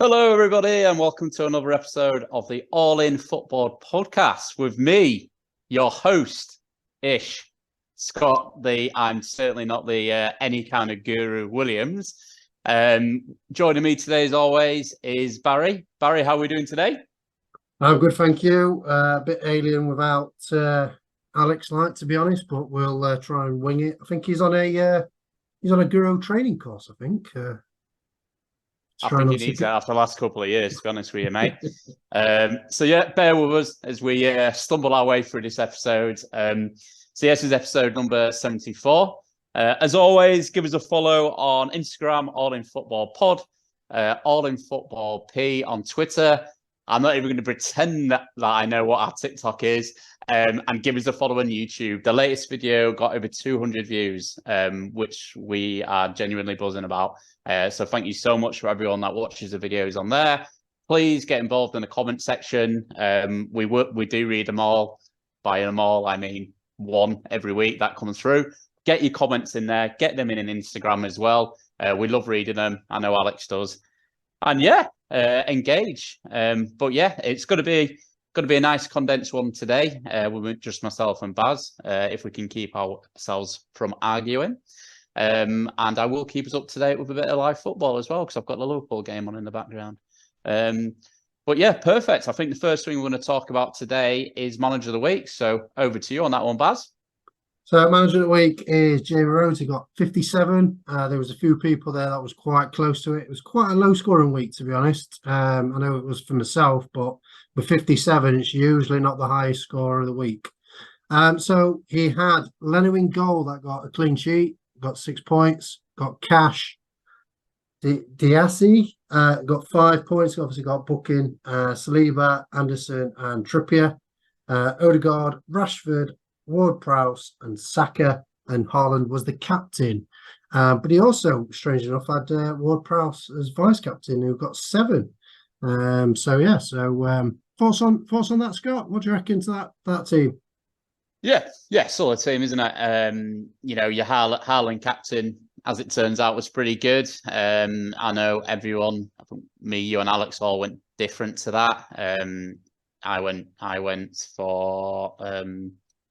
Hello, everybody, and welcome to another episode of the All In Football podcast with me, your host, Ish, Scott. I'm certainly not the any kind of guru Williams. Joining me today, as always, is Barry. Barry, how are we doing today? I'm good, thank you. A bit alien without Alex, to be honest, but we'll try and wing it. I think he's on a guru training course. I think he needs it after the last couple of years, to be honest with you, mate. So yeah, bear with us as we stumble our way through this episode. This is episode number 74. As always, give us a follow on Instagram, All In Football Pod, All In Football P on Twitter. I'm not even going to pretend that I know what our TikTok is. And give us a follow on YouTube. The latest video got over 200 views, which we are genuinely buzzing about. So thank you so much for everyone that watches the videos on there. Please get involved in the comment section. We do read them all. By them all, I mean one every week that comes through. Get your comments in there. Get them in an Instagram as well. We love reading them. I know Alex does. And yeah, engage. But yeah, it's going to be a nice condensed one today with just myself and Baz, if we can keep ourselves from arguing. And I will keep us up to date with a bit of live football as well, because I've got the Liverpool game on in the background. But yeah, perfect. I think the first thing we're going to talk about today is Manager of the Week. So over to you on that one, Baz. So Manager of the Week is Jamie Rhodes. He got 57. There was a few people there that was quite close to it. It was quite a low-scoring week, to be honest. I know it was for myself, but with 57, it's usually not the highest score of the week. So he had Leno in goal that got a clean sheet, got 6 points, got Cash. Diassi got 5 points, obviously got Booking, Saliba, Anderson, and Trippier. Odegaard, Rashford, Ward-Prowse, and Saka, and Haaland was the captain. But he also, strangely enough, had Ward-Prowse as vice-captain, who got 7. Thoughts on that, Scott? What do you reckon to that team? Yeah, solid team, isn't it? Your Haaland captain, as it turns out, was pretty good. I know everyone, I think me, you, and Alex all went different to that. I went for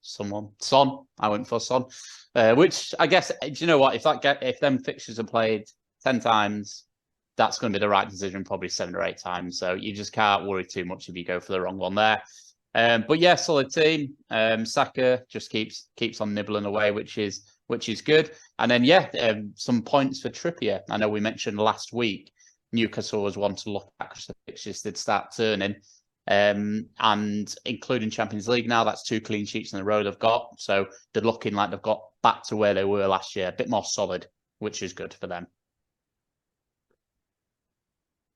Son. I went for Son, which I guess, do you know what? If them fixtures are played 10 times, that's going to be the right decision, probably 7 or 8 times. So you just can't worry too much if you go for the wrong one there. But yeah, solid team. Saka just keeps on nibbling away, which is good. And then some points for Trippier. I know we mentioned last week Newcastle was one to look at because the fixtures did start turning. And including Champions League now, that's 2 clean sheets in a row they've got. So they're looking like they've got back to where they were last year, a bit more solid, which is good for them.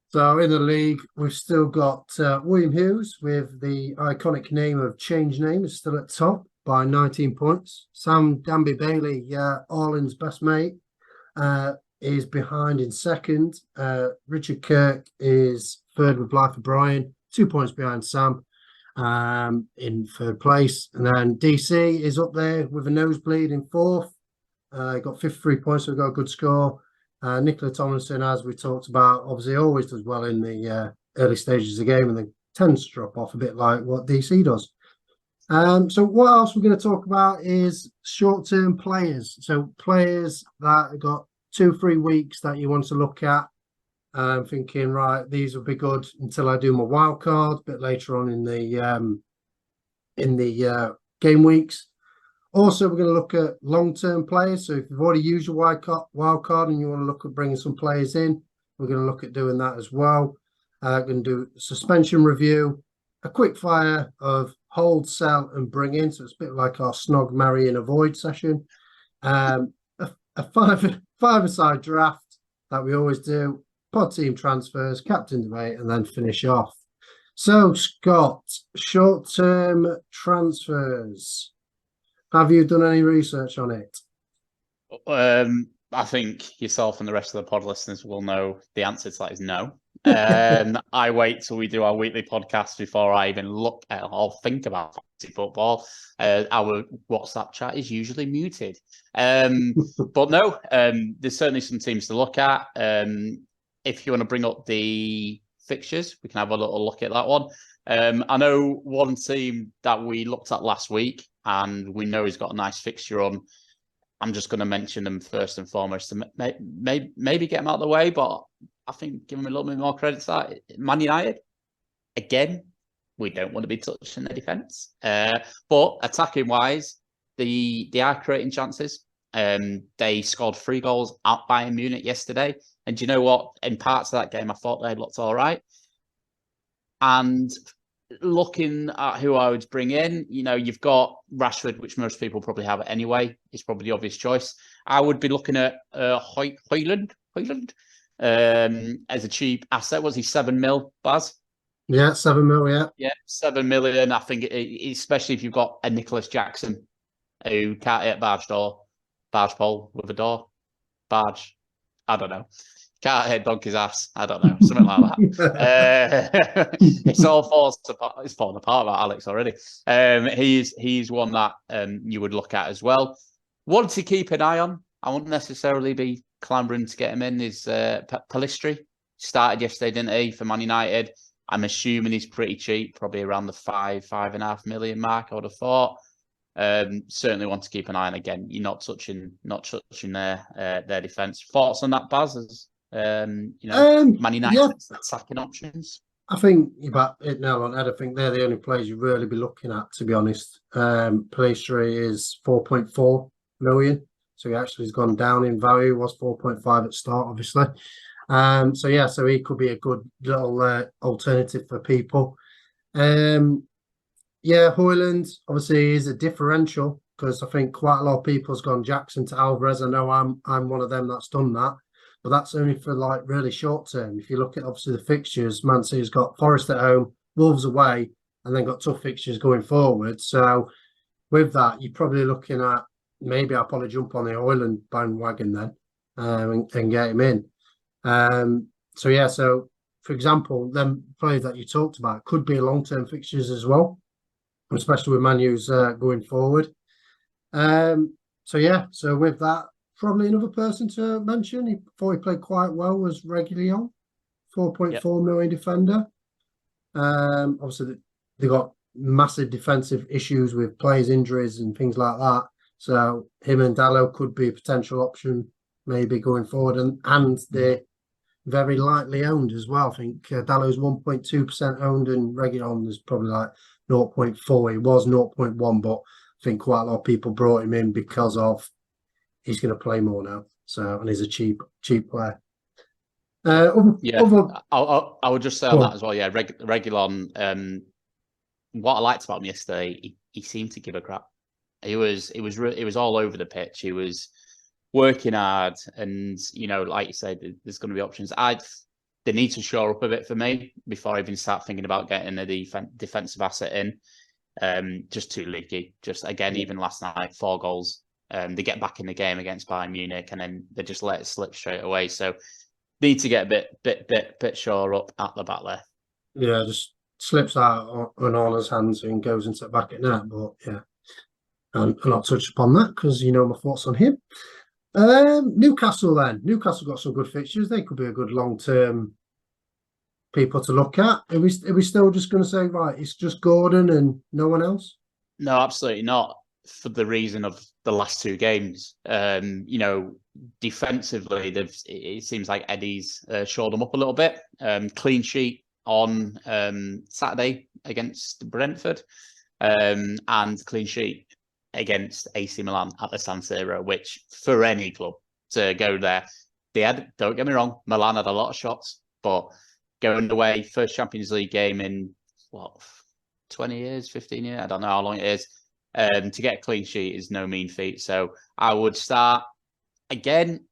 So in the league, we've still got William Hughes with the iconic name of Change Name is still at top by 19 points. Sam Danby Bailey, Arlen's best mate, is behind in second. Richard Kirk is third with Blythe O'Brien, 2 points behind Sam in third place. And then DC is up there with a nosebleed in fourth. Got 53 points, so we've got a good score. Nicola Tomlinson, as we talked about, obviously always does well in the early stages of the game and then tends to drop off a bit like what DC does. So what else we're going to talk about is short-term players. So players that have got 2-3 weeks that you want to look at. Thinking, right, these will be good until I do my wild card a bit later on in the game weeks. Also, we're going to look at long-term players. So if you've already used your wild card and you want to look at bringing some players in, we're going to look at doing that as well. We're going to do a suspension review, a quick fire of hold, sell, and bring in. So it's a bit like our snog, marry, and avoid session. A five-a-side draft that we always do. Pod team transfers, captain debate, and then finish off. So, Scott, short-term transfers. Have you done any research on it? I think yourself and the rest of the pod listeners will know the answer to that is no. I wait till we do our weekly podcast before I even look at or think about fantasy football. Our WhatsApp chat is usually muted. But no, there's certainly some teams to look at. If you want to bring up the fixtures. We can have a little look at that one. I know one team that we looked at last week, and we know he's got a nice fixture on. I'm just going to mention them first and foremost to maybe get them out of the way, but I think give them a little bit more credit to that. Man United, again, we don't want to be touching their defence. But attacking wise, they are creating chances. They scored 3 goals at Bayern Munich yesterday. And do you know what? In parts of that game, I thought they looked all right. And looking at who I would bring in, you've got Rashford, which most people probably have anyway. It's probably the obvious choice. I would be looking at Højlund as a cheap asset. Was he 7 mil, Baz? Yeah, 7 mil, yeah. Yeah, 7 million. I think, especially if you've got a Nicholas Jackson who can't hit barge pole with a door. Barge. I don't know. Can't hit donkey's ass. I don't know. Something like that. It's all falling apart about Alex already. He's one that you would look at as well. One to keep an eye on. I wouldn't necessarily be clambering to get him in. Is Pellistri. Started yesterday, didn't he, for Man United? I'm assuming he's pretty cheap, probably around the 5.5 million mark, I would have thought. Certainly want to keep an eye on. Again, you're not touching their defence. Thoughts on that, Baz? Man United's attacking options. I think you bat it nail on head. I think they're the only players you really be looking at, to be honest. Pellistri is 4.4 million, so he actually has gone down in value. Was 4.5 at start, obviously. So he could be a good little alternative for people. Højlund obviously is a differential, because I think quite a lot of people's gone Jackson to Alvarez. I know I'm one of them that's done that, but that's only for like really short term. If you look at obviously the fixtures, Man City's got Forest at home, Wolves away, and then got tough fixtures going forward. So with that, you're probably looking at, maybe I'll probably jump on the Højlund bandwagon then and get him in. So for example, them players that you talked about could be long-term fixtures as well, especially with Man U's going forward. So with that, probably another person to mention, he thought he played quite well, was Reguilón, 4.4 million defender. Obviously they got massive defensive issues with players' injuries and things like that. So him and Dalot could be a potential option maybe going forward, and they're very lightly owned as well. I think Dalot's 1.2% owned, and Reguilón is probably like 0.4. It was 0.1, but I think quite a lot of people brought him in because of he's going to play more now. So, and he's a cheap player. I would just say on that as well. Yeah, Reguilón. What I liked about him yesterday, he seemed to give a crap. It was all over the pitch. He was working hard, and like you said, there's going to be options. They need to shore up a bit for me before I even start thinking about getting a defensive asset in. Just too leaky. Just again, even last night, 4 goals. They get back in the game against Bayern Munich, and then they just let it slip straight away. So need to get a bit shore up at the back there. Yeah, just slips out on Arna's hands and goes into the back at net. But yeah, I'll not touch upon that because my thoughts on him. Newcastle got some good fixtures. They could be a good long-term people to look at. Are we still just going to say, right, it's just Gordon and no one else? No, absolutely not, for the reason of the last 2 games. Defensively, it seems like Eddie's shored them up a little bit. Clean sheet on Saturday against Brentford, and clean sheet against AC Milan at the San Siro, which for any club to go there, don't get me wrong, Milan had a lot of shots, but going away, first Champions League game in 20 years, 15 years, I don't know how long it is, to get a clean sheet is no mean feat. So I would start, again,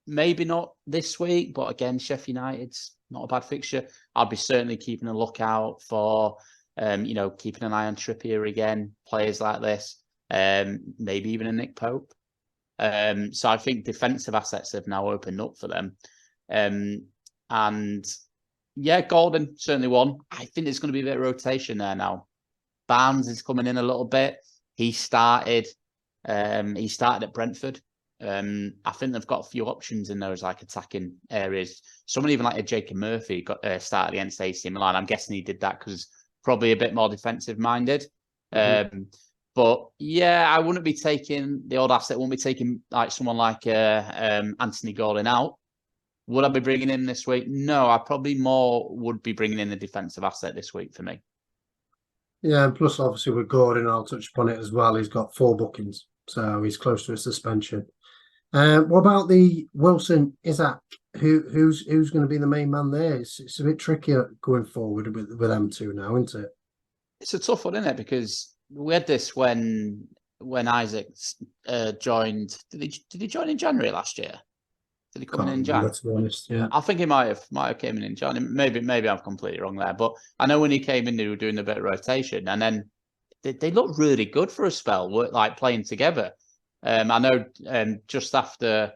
maybe not this week, but again, Sheffield United's not a bad fixture. I'd be certainly keeping a lookout for, keeping an eye on Trippier again, players like this. Maybe even a Nick Pope. So I think defensive assets have now opened up for them. And yeah, Gordon certainly one. I think there's going to be a bit of rotation there now. Barnes is coming in a little bit. He started at Brentford I think they've got a few options in those like attacking areas. Someone even like a Jacob Murphy got started against AC Milan. I'm guessing he did that because probably a bit more defensive minded. But yeah, I wouldn't be taking the old asset. Wouldn't be taking like someone like Anthony Gordon out. Would I be bringing in this week? No, I probably more would be bringing in the defensive asset this week for me. Yeah, and plus obviously with Gordon, I'll touch upon it as well. He's got 4 bookings, so he's close to a suspension. What about the Wilson Isaac? Who's going to be the main man there? It's a bit trickier going forward with them two now, isn't it? It's a tough one, isn't it? Because we had this when Isaac joined. Did he join in January last year? Did he come in January? To be honest, yeah. I think he might have came in January. Maybe I'm completely wrong there, but I know when he came in, they were doing a bit of rotation, and then they looked really good for a spell, like playing together. I know just after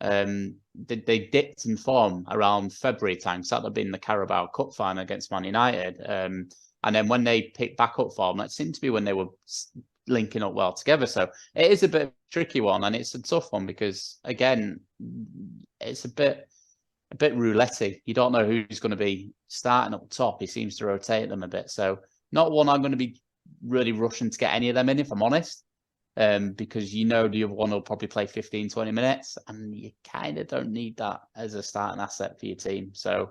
they dipped in form around February time, so that had been the Carabao Cup final against Man United. And then when they picked back up form, that seemed to be when they were linking up well together. So it is a bit of a tricky one, and it's a tough one because again, it's a bit roulette-y. You don't know who's going to be starting up top. He seems to rotate them a bit. So not one I'm going to be really rushing to get any of them in, if I'm honest. Because you know the other one will probably play 15, 20 minutes, and you kind of don't need that as a starting asset for your team. So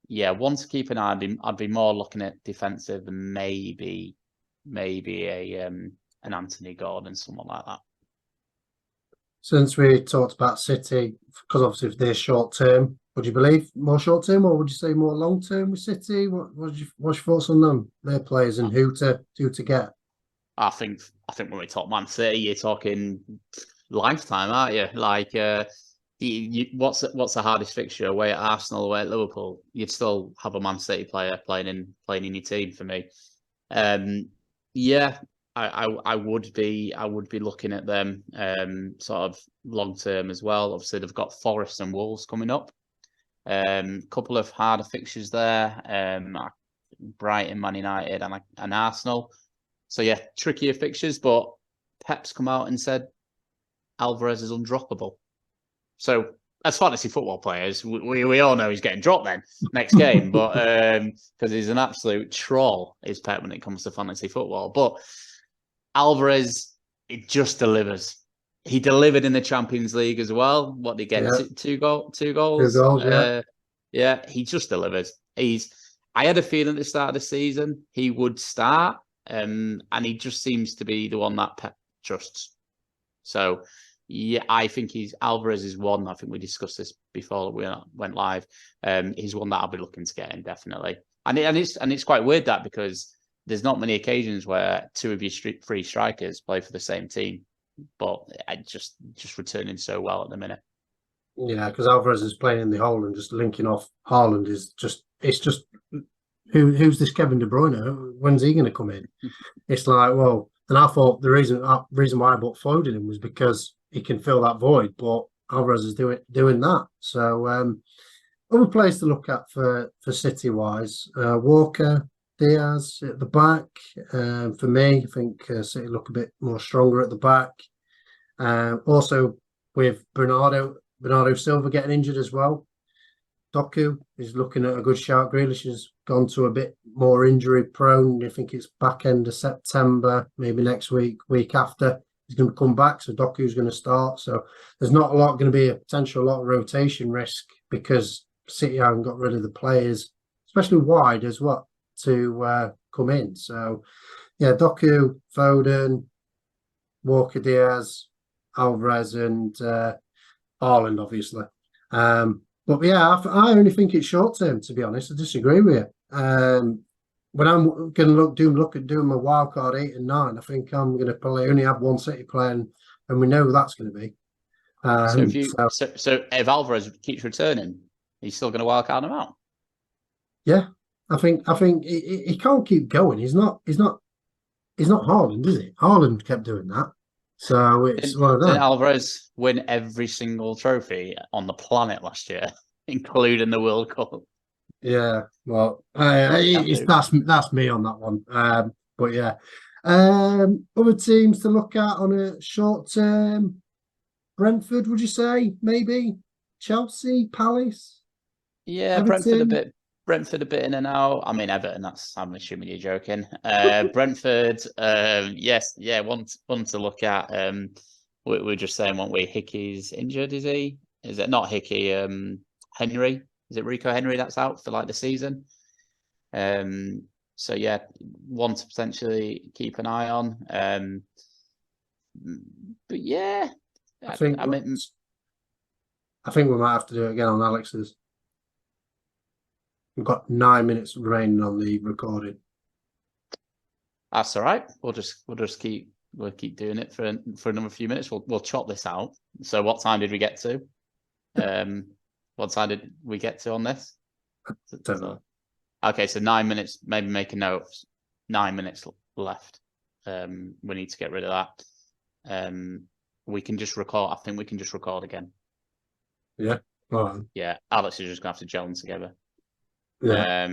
yeah, one to keep an eye on. I'd be more looking at defensive and maybe an Anthony Gordon, someone like that. Since we talked about City, because obviously if they're short term, would you believe more short term, or would you say more long term with City? What's your thoughts on them, their players, and who to get? I think when we talk Man City, you're talking lifetime, aren't you? Like, what's the hardest fixture? Away at Arsenal, away at Liverpool, you'd still have a Man City player playing in your team for me. Yeah, I would be looking at them sort of long term as well. Obviously, they've got Forest and Wolves coming up. Couple of harder fixtures there. Brighton, Man United, and Arsenal. So yeah, trickier fixtures, but Pep's come out and said Alvarez is undroppable. So as fantasy football players, we all know he's getting dropped then next game, but because he's an absolute troll, is Pep when it comes to fantasy football. But Alvarez, it just delivers. He delivered in the Champions League as well. What did he get? Yeah. Two goals. 2 goals, yeah. Yeah, he just delivers. I had a feeling at the start of the season he would start. And he just seems to be the one that Pep trusts. So, yeah, I think Alvarez is one. I think we discussed this before we went live. He's one that I'll be looking to get in definitely. And it's quite weird that because there's not many occasions where 2 of your 3 strikers play for the same team, but just returning so well at the minute. Yeah, because Alvarez is playing in the hole and just linking off Haaland is just who's this Kevin De Bruyne? When's he going to come in? It's like, well, and I thought the reason why I bought Foden in was because he can fill that void, but Alvarez is doing that. So other players to look at for City wise, Walker, Diaz at the back. For me, I think City look a bit more stronger at the back. Also with Bernardo Silva getting injured as well. Doku is looking at a good shout. Grealish has gone to a bit more injury prone. I think it's back end of September, maybe next week after. He's going to come back, so Doku's going to start. So there's not a lot going to be a lot of rotation risk because City haven't got rid of the players, especially wide as well, to come in. So yeah, Doku, Foden, Walker, Diaz, Alvarez, and Haaland, obviously. But yeah, I only think it's short term, to be honest. I disagree with you. When I'm going to look at doing my wild card 8 and 9, I think I'm going to probably only have one City player, and we know who that's going to be. So if Alvarez keeps returning, he's still going to wild card him out. Yeah, I think he can't keep going. He's not Haaland, is he? Haaland kept doing that. So it's one of them. Didn't Alvarez win every single trophy on the planet last year, including the World Cup? Yeah, well, that's me on that one. But yeah, other teams to look at on a short term. Brentford, would you say? Maybe Chelsea, Palace, Yeah, Everton. Brentford a bit in and out. I mean, Everton. I'm assuming you're joking. Brentford. Yes, yeah. One to look at. We're just saying, weren't we? Hickey's injured. Is he? Is it not Hickey? Henry. Is it Rico Henry that's out for like the season? So yeah, one to potentially keep an eye on. But yeah, I think I mean, we might have to do it again on Alex's. We've got 9 minutes remaining on the recording. that's all right. We'll keep doing it for another few minutes. We'll chop this out. So what time did we get to? What time did we get to on this? Don't know. Okay, so 9 minutes. Maybe make a note. 9 minutes left. We need to get rid of that. We can just record. I think we can just record again. Yeah. All right. Yeah, Alex is just gonna have to gel together. Yeah.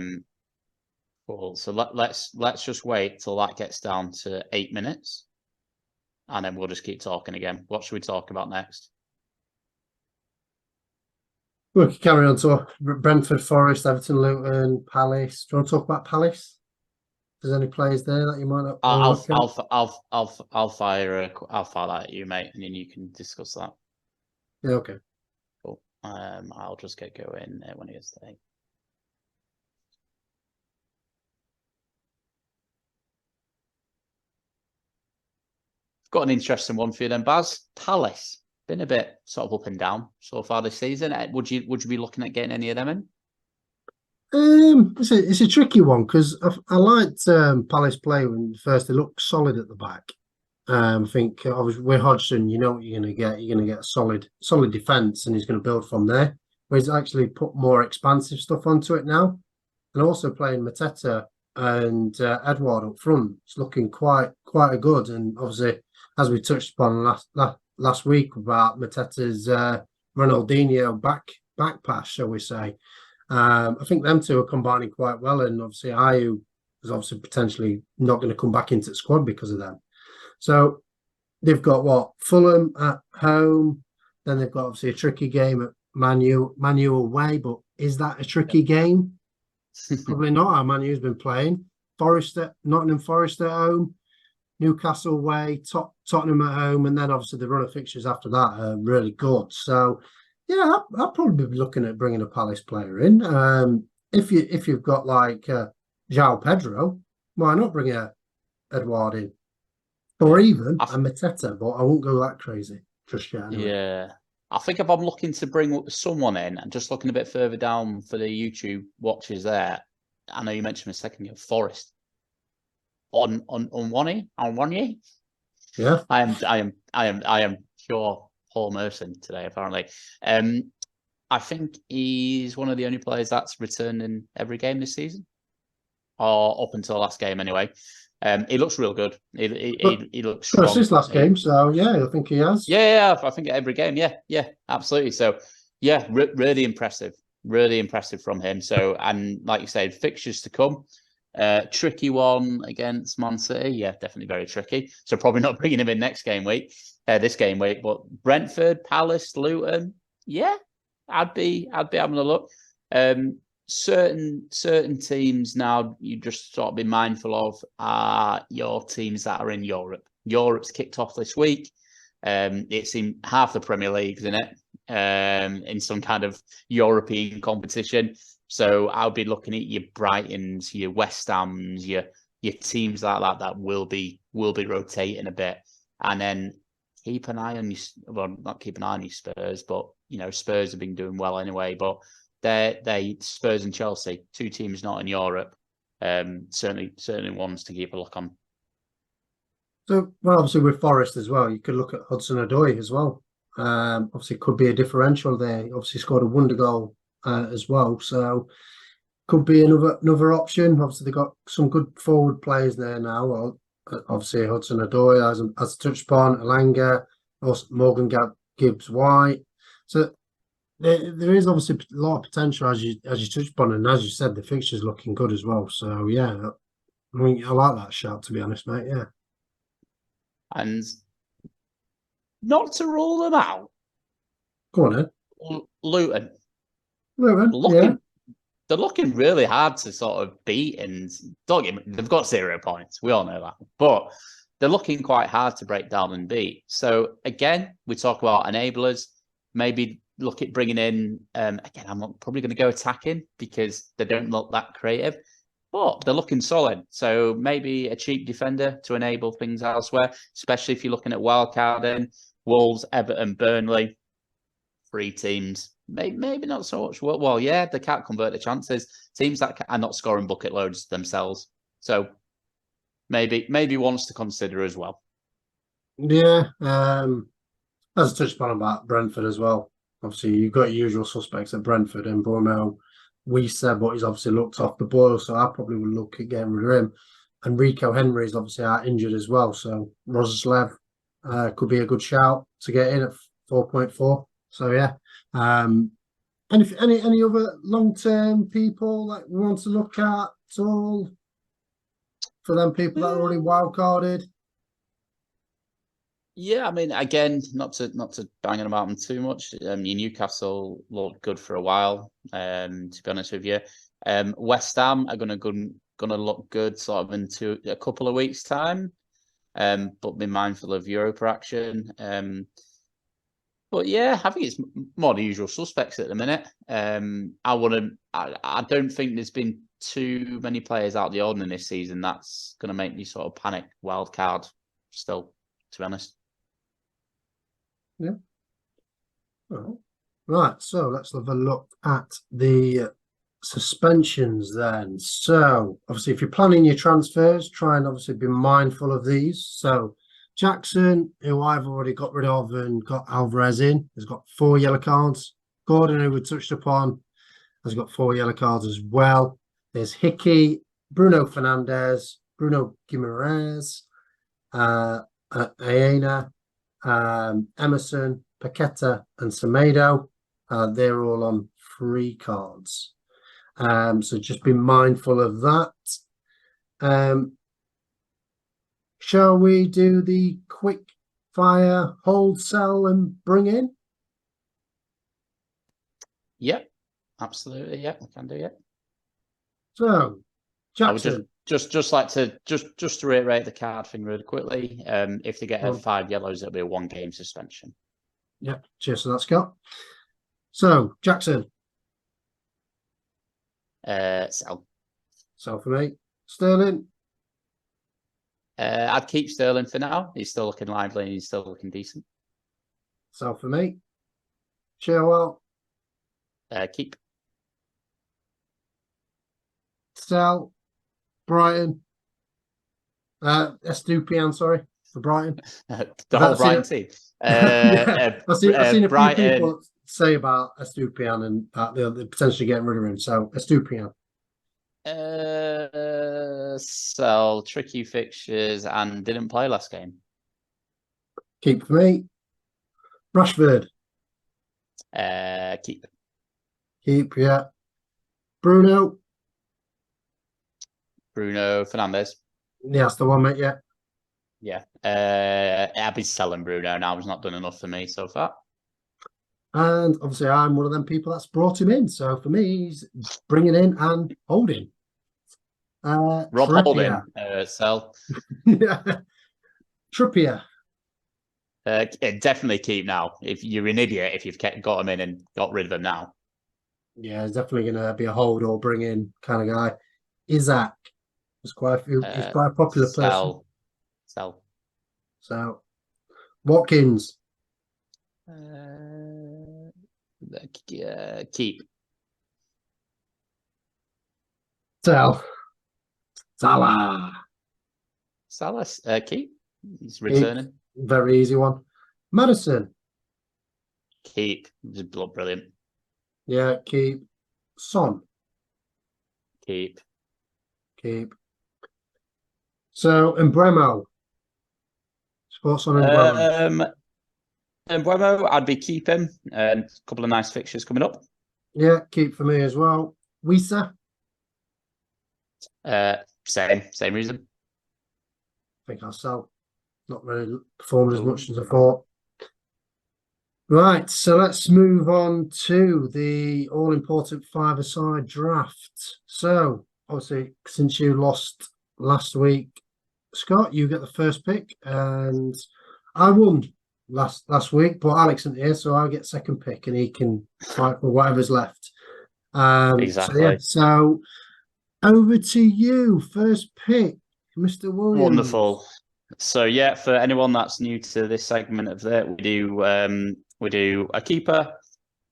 Cool. So let's just wait till that gets down to 8 minutes, and then we'll just keep talking again. What should we talk about next? We can carry on to Brentford, Forest, Everton, Luton, Palace. Do you want to talk about Palace? If there's any players there that you might not? I'll fire that at you, mate, and then you can discuss that. Yeah. Okay. Cool. I'll just get going when he gets there. Got an interesting one for you then, Baz. Palace been a bit sort of up and down so far this season. Would you be looking at getting any of them in? It's a tricky one because I liked Palace play when first they looked solid at the back. I think obviously with Hodgson, you know what you're going to get. You're going to get a solid defense, and he's going to build from there. Where he's actually put more expansive stuff onto it now, and also playing Mateta and Edward up front. It's looking quite good, and obviously as we touched upon last week about Mateta's Ronaldinho back pass, shall we say. I think them two are combining quite well, and obviously Ayew is obviously potentially not going to come back into the squad because of them. So they've got Fulham at home, then they've got obviously a tricky game at Manu away, but is that a tricky game? Probably not. How Manu's been playing. Nottingham Forest at home, Newcastle away, Tottenham at home, and then obviously the run of fixtures after that are really good. So yeah, I'll probably be looking at bringing a Palace player in. If you've got like João Pedro, why not bring Edouard in, or even a Mateta? But I won't go that crazy just yet. Anyway. Yeah, I think if I'm looking to bring someone in, and just looking a bit further down for the YouTube watchers there, I know you mentioned a second ago, Forest on one year. Yeah, I am pure Paul Merson today, apparently. I think he's one of the only players that's returned in every game this season, or up until last game anyway. He looks real good. He looks strong. It's his last game, so yeah, I think he has. Yeah, I think every game. Yeah, absolutely. So yeah, really impressive from him. So, and like you said, fixtures to come. Tricky one against Man City. Yeah, definitely very tricky. So probably not bringing him in this game week. But Brentford, Palace, Luton. Yeah, I'd be having a look. Certain teams now you just sort of be mindful of are your teams that are in Europe. Europe's kicked off this week. It's in half the Premier League's in it, in some kind of European competition. So I'll be looking at your Brightons, your West Hams, your teams like that will be rotating a bit, and then keep an eye on your, well, not keep an eye on your Spurs, but you know Spurs have been doing well anyway. But they Spurs and Chelsea, two teams not in Europe, certainly ones to keep a look on. So, well, obviously with Forest as well, you could look at Hudson-Odoi as well. Obviously, could be a differential there. He obviously scored a wonder goal as well, so could be another option. Obviously, they've got some good forward players there now. Obviously, Hudson-Odoi, as touched upon, Elanga, also Morgan Gibbs-White. So there is obviously a lot of potential as you touched upon, and as you said, the fixture's looking good as well. So yeah, I mean, I like that shout, to be honest, mate. Yeah. And not to rule them out, Go on then. Luton. Luton, Looking, they're looking really hard to sort of beat, and don't get me, they've got 0 points. We all know that, but they're looking quite hard to break down and beat. So again, we talk about enablers. Maybe look at bringing in. Again, I'm probably going to go attacking because they don't look that creative, but they're looking solid. So maybe a cheap defender to enable things elsewhere, especially if you're looking at wildcarding. Wolves, Everton, Burnley, 3 teams. Maybe not so much. Well, yeah, they can't convert the chances. Teams that are not scoring bucket loads themselves. So maybe ones to consider as well. Yeah. As I touched upon about Brentford as well. Obviously, you've got your usual suspects at Brentford and Bournemouth. We said, but he's obviously looked off the boil, so I probably would look at getting rid of him. And Rico Henry is obviously out injured as well, so Rozeslav could be a good shout to get in at 4.4. So yeah. Any other long-term people that we want to look at all for them people that are already wildcarded? Yeah, I mean, again, not to bang on about them too much. Your Newcastle looked good for a while. To be honest with you, West Ham are gonna look good sort of into a couple of weeks' time. But be mindful of Europa action. But yeah, I think it's more the usual suspects at the minute. I don't think there's been too many players out of the ordinary this season that's going to make me sort of panic wild card still, to be honest. Yeah. Well, right, so let's have a look at the suspensions then. So obviously if you're planning your transfers, try and obviously be mindful of these. So Jackson, who I've already got rid of and got Alvarez in, has got 4 yellow cards. Gordon, who we touched upon, has got 4 yellow cards as well. There's Hickey, Bruno Fernandes, Bruno Guimaraes, Aena, Emerson, Paqueta, and Semedo. They're all on free cards. So just be mindful of that. Shall we do the quick fire, hold, sell, and bring in? Yep, absolutely. Yep, we can do it. So, Jackson. I would just like to just to reiterate the card thing really quickly. If they get 5 yellows, it'll be a 1-game suspension. Yep, cheers for that, Scott. So, Jackson. Sell. Sell for me. Sterling. I'd keep Sterling for now. He's still looking lively and he's still looking decent. Sell for me. Chilwell. Keep. Sell. Brighton. Estupian, sorry, for Brighton. The whole Brighton team. I've seen a Brighton, few people say about Estupian and that they're potentially getting rid of him. So Estupian. Sell, tricky fixtures and didn't play last game. Keep for me. Rashford. Keep. Keep, yeah. Bruno Fernandes. Yeah, that's the one, mate, yeah. Yeah. I'd be selling Bruno now. He's not done enough for me so far. And obviously I'm one of them people that's brought him in. So for me, he's bringing in and holding. Rob Trippier. Holding, sell. Yeah. Trippier. Definitely keep now. If you're an idiot, if you've got him in and got rid of him now. Yeah, he's definitely going to be a hold or bring in kind of guy. Isaac. He's quite a popular person. Sell. So, Watkins. Keep. Sell. Salah. Keep. He's returning. Very easy one. Madison. Keep. Just brilliant. Yeah, keep. Son. Keep. So, Embremo. Sports on Embremo. Embremo, I'd be keeping. A couple of nice fixtures coming up. Yeah, keep for me as well. Wisa. Same reason. I think I'll sell. Not really performed as much as I thought. Right, so let's move on to the all-important five-a-side draft. So, obviously, since you lost last week, Scott, you get the first pick, and I won last week, but Alex isn't here, so I get second pick, and he can fight for whatever's left. Exactly. So over to you, first pick, Mr. Williams. Wonderful. So yeah, for anyone that's new to this segment of it, we do a keeper,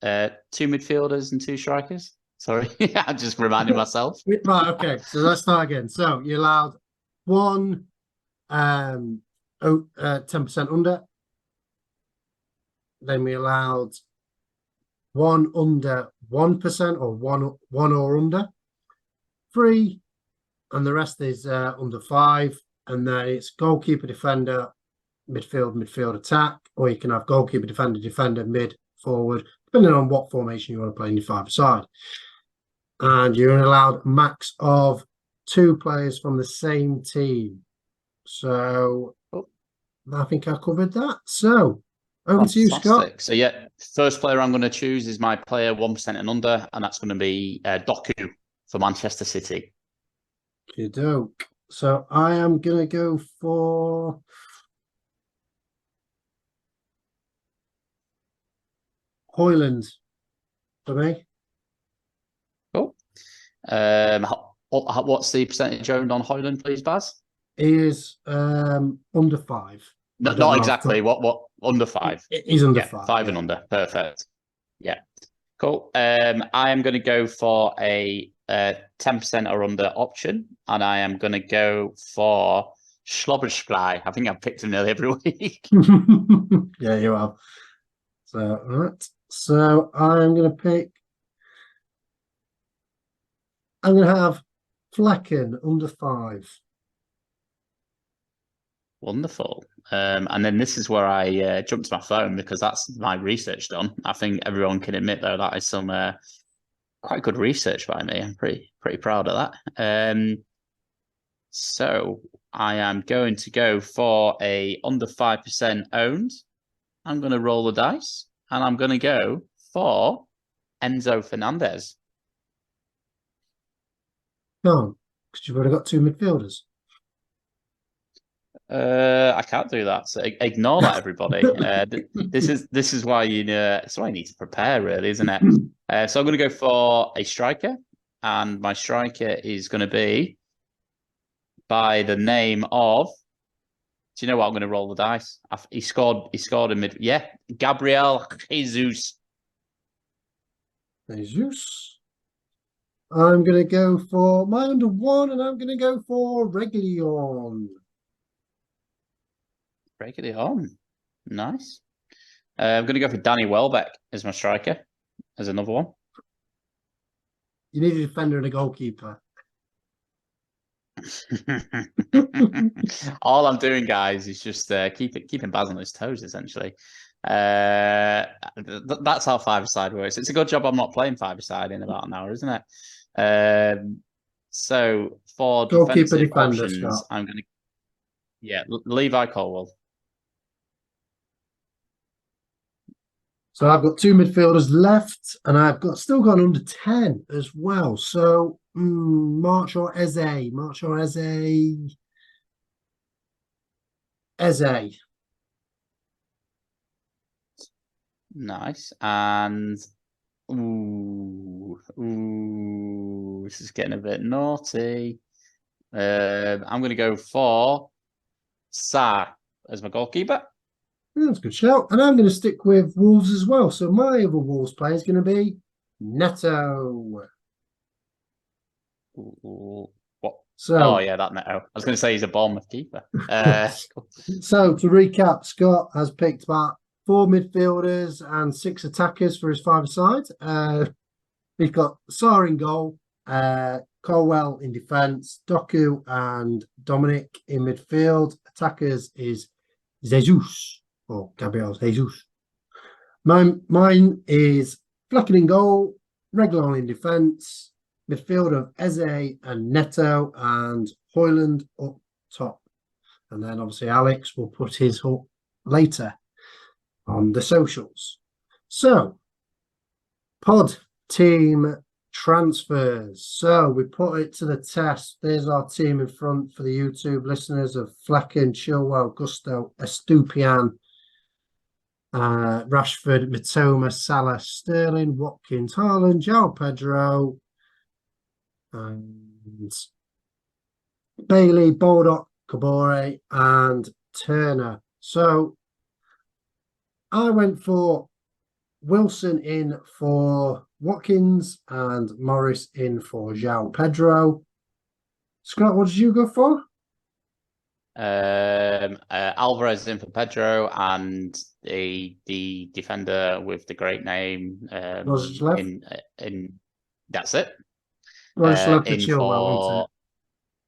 two midfielders and two strikers. Sorry, I'm just reminding myself. Right, okay. So let's start again. So you allowed one 10% under. Then we allowed one under 1% or one or under. 3, and the rest is under 5. And then it's goalkeeper, defender, midfield, attack, or you can have goalkeeper, defender, mid, forward, depending on what formation you want to play in your five-a-side. And you're allowed a max of 2 players from the same team. So I think I covered that. So over to you, Scott. So yeah, first player I'm going to choose is my player 1% and under, and that's going to be Doku for Manchester City. Doke. So I am going to go for Hoyland for me. Cool. What's the percentage owned on Hoyland, please, Baz? He is under 5. No, not exactly. What under 5? He's under 5. 5 and under. Perfect. Yeah. Cool. I am going to go for a 10% or under option, and I am going to go for Schlobbersply. I think I've picked him nearly every week. Yeah, you have. So, right. So I'm going to have Flecken under 5. Wonderful. And then this is where I jumped to my phone because that's my research done. I think everyone can admit, though, that is some quite good research by me. I'm pretty proud of that. So I am going to go for a under 5% owned. I'm going to roll the dice, and I'm going to go for Enzo Fernandez. No, because you've already got 2 midfielders. I can't do that. So ignore that, everybody. This is why that's why you need to prepare, really, isn't it? So I'm going to go for a striker, and my striker is going to be by the name of. Do you know what? I'm going to roll the dice. He scored in mid. Yeah, Gabriel Jesus. Jesus. I'm going to go for my under 1, and I'm going to go for Reguilón. Reguilón. Nice. I'm going to go for Danny Welbeck as my striker, as another one. You need a defender and a goalkeeper. All I'm doing, guys, is just keeping Baz on his toes, essentially. That's how five-a-side works. It's a good job I'm not playing five-a-side in about an hour, isn't it? So for defensive options, Scott. I'm going to Levi Colwell. So I've got 2 midfielders left, and I've still got under 10 as well. So March or Eze. Nice. And this is getting a bit naughty. I'm going to go for Sa as my goalkeeper. That's a good shout. And I'm going to stick with Wolves as well. So my other Wolves player is going to be Neto. What? So, that Neto. I was going to say he's a Bournemouth keeper. So to recap, Scott has picked about 4 midfielders and 6 attackers for his five-a-side. He's got Sarr in goal, Colwell in defence, Doku and Dominic in midfield. Attackers is Jesus. Or Gabriel Jesus. Mine is Flecken in goal, Reguilón in defence, midfield of Eze and Neto, and Hoyland up top. And then obviously Alex will put his up later on the socials. So, pod team transfers. So we put it to the test. There's our team in front for the YouTube listeners of Flecken, Chilwell, Gusto, Estupiñán, Rashford, Mitoma, Salah, Sterling, Watkins, Haaland, João Pedro, and Bailey, Baldock, Kabore, and Turner. So I went for Wilson in for Watkins and Morris in for João Pedro. Scott, what did you go for? Alvarez in for Pedro and the defender with the great name. In that's it. Left in for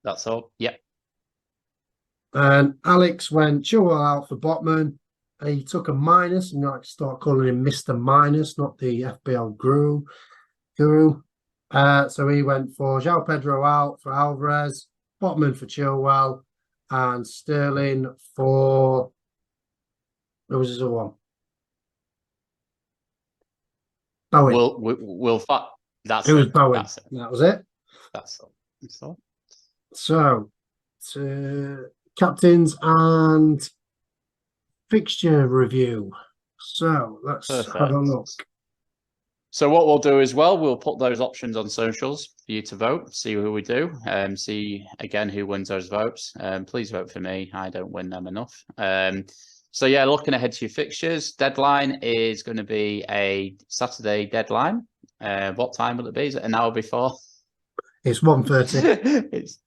that's all. Yep. And Alex went Chilwell out for Botman. He took a minus, and I start calling him Mr. Minus, not the FPL Guru. So he went for João Pedro out for Alvarez, Botman for Chilwell, and Sterling for who was his other one? Bowen. We'll that's it. Was it. Bowen. That's it. That was it. That's all. So to captains and fixture review. So let's have a look. So what we'll do as well, we'll put those options on socials for you to vote, see who we do, see again who wins those votes. Please vote for me. I don't win them enough. So yeah, looking ahead to your fixtures, deadline is going to be a Saturday deadline. What time will it be? Is it an hour before? It's 1:30. It's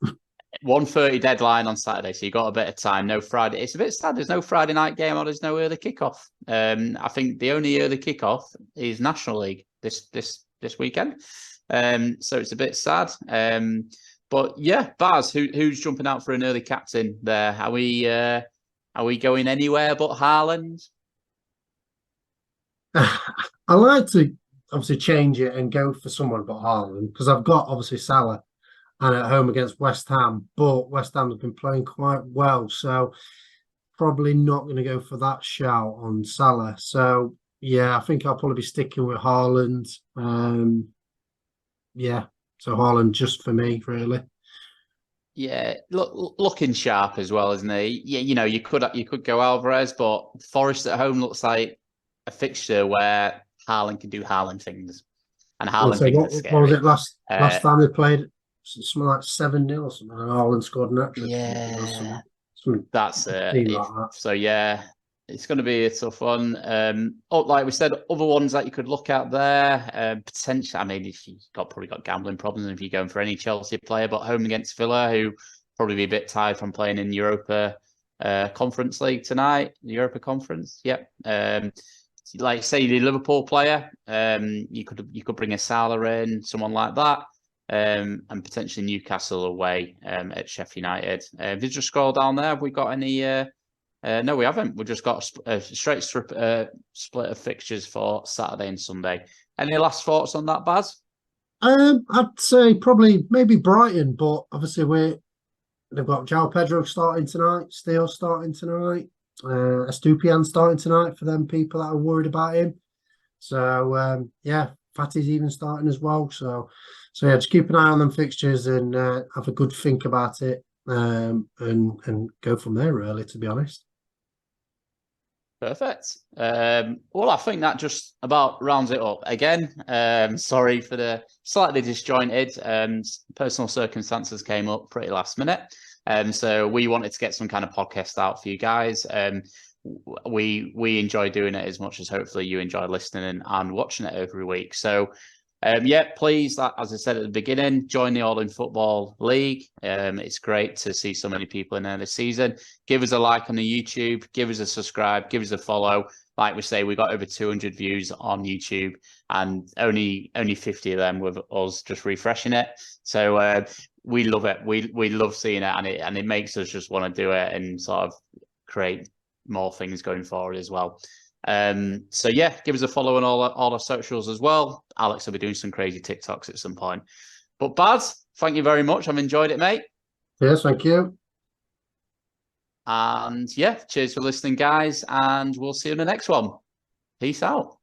1:30 deadline on Saturday, so you got a bit of time. No Friday. It's a bit sad. There's no Friday night game or there's no early kickoff. I think the only early kickoff is National League this weekend. So it's a bit sad. But yeah, Baz, who's jumping out for an early captain there? Are we going anywhere but Haaland? I like to obviously change it and go for someone but Haaland because I've got obviously Salah and at home against West Ham, but West Ham have been playing quite well, so probably not going to go for that shout on Salah. So yeah, I think I'll probably be sticking with Haaland. Yeah, so Haaland just for me, really. Yeah, looking sharp as well, isn't he? Yeah, you could go Alvarez, but Forest at home looks like a fixture where Haaland can do Haaland things, and Haaland things are scary. What was it last time they played? Something like 7-0 or something, and Haaland scored an hat-trick. Yeah, that's it. Like that. So yeah, it's going to be a tough one. Like we said, other ones that you could look at there. Potentially, I mean, if you've probably got gambling problems if you're going for any Chelsea player, but home against Villa, who probably be a bit tired from playing in Europa Conference League tonight. Europa Conference, yep. Like say the Liverpool player, you could bring a Salah in, someone like that. And potentially Newcastle away at Sheffield United. If you just scroll down there, have we got any? No, we haven't. We've just got a straight split of fixtures for Saturday and Sunday. Any last thoughts on that, Baz? I'd say probably maybe Brighton, but obviously they've got João Pedro starting tonight, Steele starting tonight, Estupiñán starting tonight for them people that are worried about him. So yeah, Fatty's even starting as well. So yeah, just keep an eye on them fixtures and have a good think about it and go from there, really, to be honest. Perfect. Well, I think that just about rounds it up. Again, sorry for the slightly disjointed. Personal circumstances came up pretty last minute. So we wanted to get some kind of podcast out for you guys. We enjoy doing it as much as hopefully you enjoy listening and watching it every week. So yeah, please, as I said at the beginning, join the All In Football League. It's great to see so many people in there this season. Give us a like on the YouTube, give us a subscribe, give us a follow. Like we say, we got over 200 views on YouTube and only 50 of them with us just refreshing it. So we love it. We love seeing it, and it makes us just want to do it and sort of create more things going forward as well. So yeah, give us a follow on all our socials as well. Alex will be doing some crazy TikToks at some point. But Baz, thank you very much. I've enjoyed it, mate. Yes, thank you. And yeah, cheers for listening, guys. And we'll see you in the next one. Peace out.